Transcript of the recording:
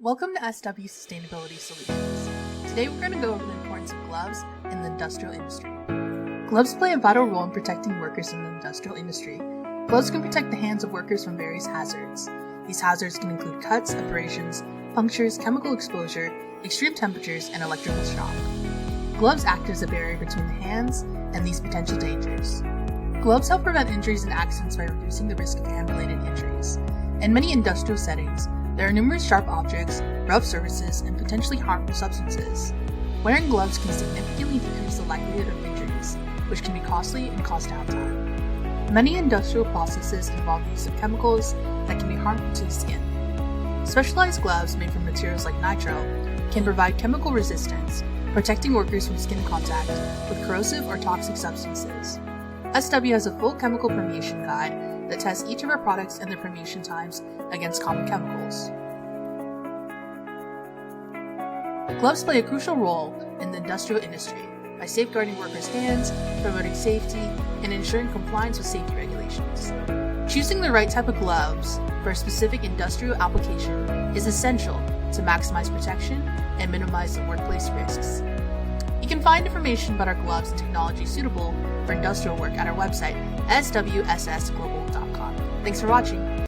Welcome to SW Sustainability Solutions. Today we're going to go over the importance of gloves in the industrial industry. Gloves play a vital role in protecting workers in the industrial industry. Gloves can protect the hands of workers from various hazards. These hazards can include cuts, abrasions, punctures, chemical exposure, extreme temperatures, and electrical shock. Gloves act as a barrier between the hands and these potential dangers. Gloves help prevent injuries and accidents by reducing the risk of hand-related injuries. In many industrial settings, there are numerous sharp objects, rough surfaces, and potentially harmful substances. Wearing gloves can significantly decrease the likelihood of injuries, which can be costly and cause downtime. Many industrial processes involve the use of chemicals that can be harmful to the skin. Specialized gloves made from materials like nitrile can provide chemical resistance, protecting workers from skin contact with corrosive or toxic substances. SW has a full chemical permeation guide that tests each of our products and their permeation times against common chemicals. Gloves play a crucial role in the industrial industry by safeguarding workers' hands, promoting safety, and ensuring compliance with safety regulations. Choosing the right type of gloves for a specific industrial application is essential to maximize protection and minimize the workplace risks. You can find information about our gloves and technology suitable for industrial work at our website, SWSSglobal.com. Thanks for watching.